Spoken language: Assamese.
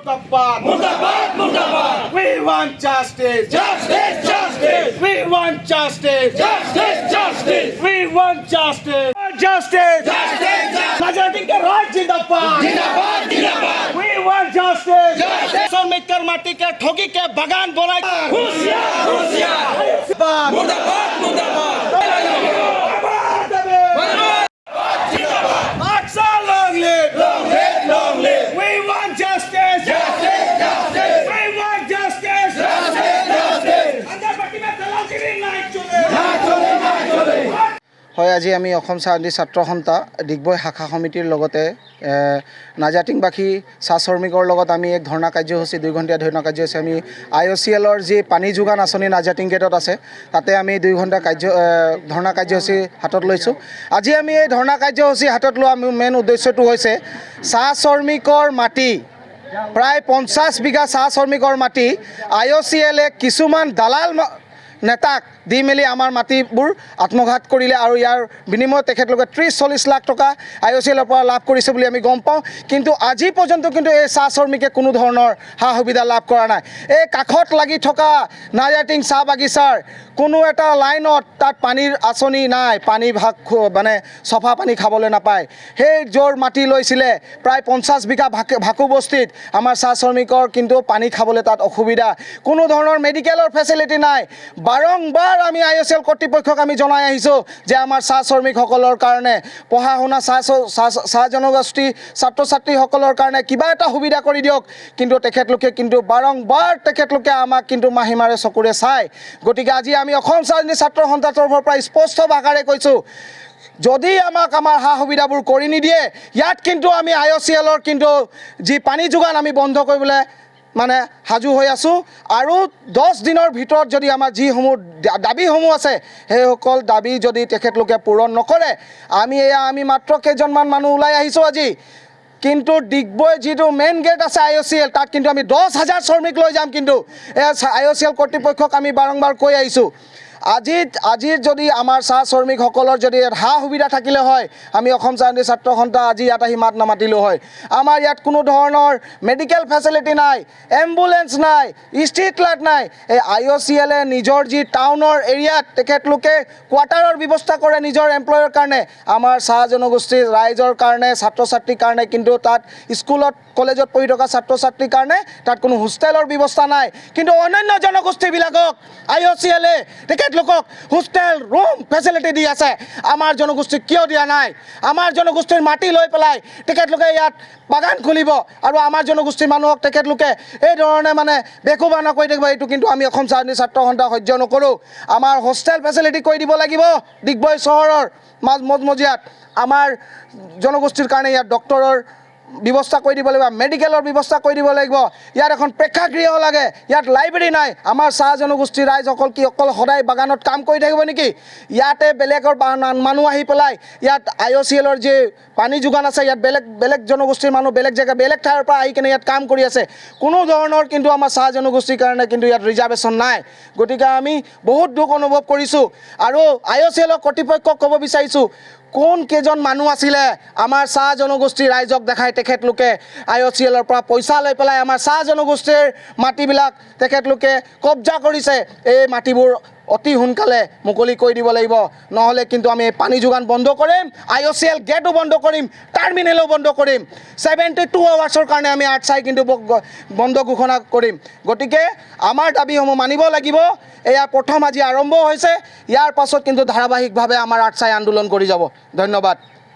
Murdabad, Murdabad, Murdabad. we want justice. Justice, justice. We want justice. Justice, justice. We want justice. Justice. Justice, justice. Najating ke Raj Jindabad. Jindabad, Jindabad. We want justice. Justice. Sambedkar mati ke thogi ke bagan bonai. Hoshiyar, hoshiyar. Murdabad, Murdabad. Aksa long live. Long live, long live. We want justice. Justice, justice. We want justice. Justice, justice. Andar baki mein dalagiri nahi chole. না চলে, না চলে। হয় আজি আমি অসম চাহ ছাত্ৰ সন্থা ডিগবৈ শাখা সমিতিৰ লগতে নাজাটিংবাসী চাহ শ্ৰমিকৰ লগত আমি এক ধৰ্ণা কাৰ্যসূচী 2 ঘণ্টীয়া ধৰ্ণা কাৰ্যসূচী আমি IOCLৰ যি পানী যোগান আঁচনি নাজাটিং গেটত আছে তাতে আমি 2 ঘণ্টা ধৰ্ণা কাৰ্যসূচী হাতত লৈছোঁ। আজি আমি এই ধৰ্ণা কাৰ্যসূচী হাতত লোৱা মেইন উদ্দেশ্যটো হৈছে চাহ শ্ৰমিকৰ মাটি প্ৰায় 50 বিঘা চাহ শ্ৰমিকৰ মাটি IOCLে কিছুমান দালাল নেতাক দি মেলি আমাৰ মাটিবোৰ আত্মঘাত কৰিলে আৰু ইয়াৰ বিনিময়ত তেখেতলোকে 30-40 লাখ টকা IOCLৰ পৰা লাভ কৰিছে বুলি আমি গম পাওঁ। কিন্তু আজি পৰ্যন্ত কিন্তু এই চাহ শ্ৰমিকে কোনো ধৰণৰ সা সুবিধা লাভ কৰা নাই। এই কাষত লাগি থকা নাজাটিং চাহ বাগিচাৰ কোনো এটা লাইনত তাত পানীৰ আঁচনি নাই, পানী মানে চফা পানী খাবলৈ নাপায়। সেই য'ৰ মাটি লৈছিলে প্ৰায় 50 বিঘা ভাকু বস্তিত আমাৰ চাহ শ্ৰমিকৰ কিন্তু পানী খাবলৈ তাত অসুবিধা, কোনো ধৰণৰ মেডিকেলৰ ফেচিলিটি নাই। বাৰংবাৰ আমি IOCL কৰ্তৃপক্ষক আমি জনাই আহিছোঁ যে আমাৰ চাহ শ্ৰমিকসকলৰ কাৰণে পঢ়া শুনা চাহ জনগোষ্ঠী ছাত্ৰ ছাত্ৰীসকলৰ কাৰণে কিবা এটা সুবিধা কৰি দিয়ক, কিন্তু তেখেতলোকে কিন্তু বাৰংবাৰ তেখেতলোকে আমাক কিন্তু মাহিমাৰে চকুৰে চায়। গতিকে আজি আমি অসম ছাত্ৰ সন্থাৰ তৰফৰ পৰা স্পষ্ট ভাষাৰে কৈছোঁ, যদি আমাক আমাৰ সা সুবিধাবোৰ কৰি নিদিয়ে ইয়াত কিন্তু আমি IOCLৰ কিন্তু যি পানী যোগান আমি বন্ধ কৰিবলৈ মানে সাজু হৈ আছোঁ। আৰু 10 দিনৰ ভিতৰত যদি আমাৰ যিসমূহ দাবীসমূহ আছে সেইসকল দাবী যদি তেখেতলোকে পূৰণ নকৰে আমি মাত্ৰ কেইজনমান মানুহ ওলাই আহিছোঁ আজি, কিন্তু ডিগবৈ যিটো মেইন গেট আছে IOCL তাত কিন্তু আমি 10,000 শ্ৰমিক লৈ যাম। কিন্তু IOCL কৰ্তৃপক্ষক আমি বাৰংবাৰ কৈ আহিছোঁ, আজিৰ যদি আমাৰ চাহ শ্ৰমিকসকলৰ যদি সা সুবিধা থাকিলে হয় আমি অসম ছাত্ৰ সন্থা আজি ইয়াত আহি মাত নামাতিলোঁ হয়। আমাৰ ইয়াত কোনো ধৰণৰ মেডিকেল ফেচিলিটি নাই, এম্বুলেঞ্চ নাই, ষ্ট্ৰীট লাইট নাই। এই IOCLে নিজৰ যি টাউনৰ এৰিয়াত তেখেতলোকে কোৱাৰ্টাৰৰ ব্যৱস্থা কৰে নিজৰ এমপ্লয়ৰ কাৰণে, আমাৰ চাহ জনগোষ্ঠীৰ ৰাইজৰ কাৰণে ছাত্ৰ ছাত্ৰীৰ কাৰণে কিন্তু তাত স্কুলত কলেজত পঢ়ি থকা ছাত্ৰ ছাত্ৰীৰ কাৰণে তাত কোনো হোষ্টেলৰ ব্যৱস্থা নাই। কিন্তু অন্যান্য জনগোষ্ঠীবিলাকক IOCLে তেখেতলোকক হোষ্টেল ৰুম ফেচিলিটি দি আছে, আমাৰ জনগোষ্ঠীক কিয় দিয়া নাই? আমাৰ জনগোষ্ঠীৰ মাটি লৈ পেলাই তেখেতলোকে ইয়াত বাগান খুলিব আৰু আমাৰ জনগোষ্ঠীৰ মানুহক তেখেতলোকে এই ধৰণে মানে বেকুবা নকৰি থাকিব, এইটো কিন্তু আমি অসম ছাত্ৰ সন্থা সহ্য নকৰোঁ। আমাৰ হোষ্টেল ফেচিলিটি কৰি দিব লাগিব ডিগবৈ চহৰৰ মজমজিয়াত, আমাৰ জনগোষ্ঠীৰ কাৰণে ইয়াত ডক্টৰৰ ব্যৱস্থা কৰি দিব লাগিব, মেডিকেলৰ ব্যৱস্থা কৰি দিব লাগিব, ইয়াত এখন প্ৰেক্ষাগৃহ লাগে, ইয়াত লাইব্ৰেৰী নাই। আমাৰ চাহ জনগোষ্ঠীৰ ৰাইজসকল কি অকল সদায় বাগানত কাম কৰি থাকিব নেকি? ইয়াতে বেলেগৰ মানুহ আহি পেলাই ইয়াত IOCLৰ যি পানী যোগান আছে ইয়াত বেলেগ জনগোষ্ঠীৰ মানুহ বেলেগ জেগা বেলেগ ঠাইৰ পৰা আহি কিনে ইয়াত কাম কৰি আছে। কোনো ধৰণৰ কিন্তু আমাৰ চাহ জনগোষ্ঠীৰ কাৰণে কিন্তু ইয়াত ৰিজাৰ্ভেশ্যন নাই। গতিকে আমি বহুত দুখ অনুভৱ কৰিছোঁ আৰু IOCLৰ কৰ্তৃপক্ষক ক'ব বিচাৰিছোঁ, কোন কেইজন মানুহ আছিলে আমাৰ চাহ জনগোষ্ঠীৰ ৰাইজক দেখাই তেখেতলোকে IOCLৰ পৰা পইচা লৈ পেলাই আমাৰ চাহ জনগোষ্ঠীৰ মাটিবিলাক তেখেতলোকে কব্জা কৰিছে। এই মাটিবোৰ অতি সোনকালে মুকলি কৰি দিব লাগিব, নহ'লে কিন্তু আমি পানী যোগান বন্ধ কৰিম, IOCL গেটো বন্ধ কৰিম, টাৰ্মিনেলো বন্ধ কৰিম, 72 আৱাৰ্ছৰ কাৰণে আমি আৰ্টচাই কিন্তু বন্ধ ঘোষণা কৰিম। গতিকে আমাৰ দাবীসমূহ মানিব লাগিব। এয়া প্ৰথম আজি আৰম্ভ হৈছে, ইয়াৰ পাছত কিন্তু ধাৰাবাহিকভাৱে আমাৰ আৰ্টচাই আন্দোলন কৰি যাব। ধন্যবাদ।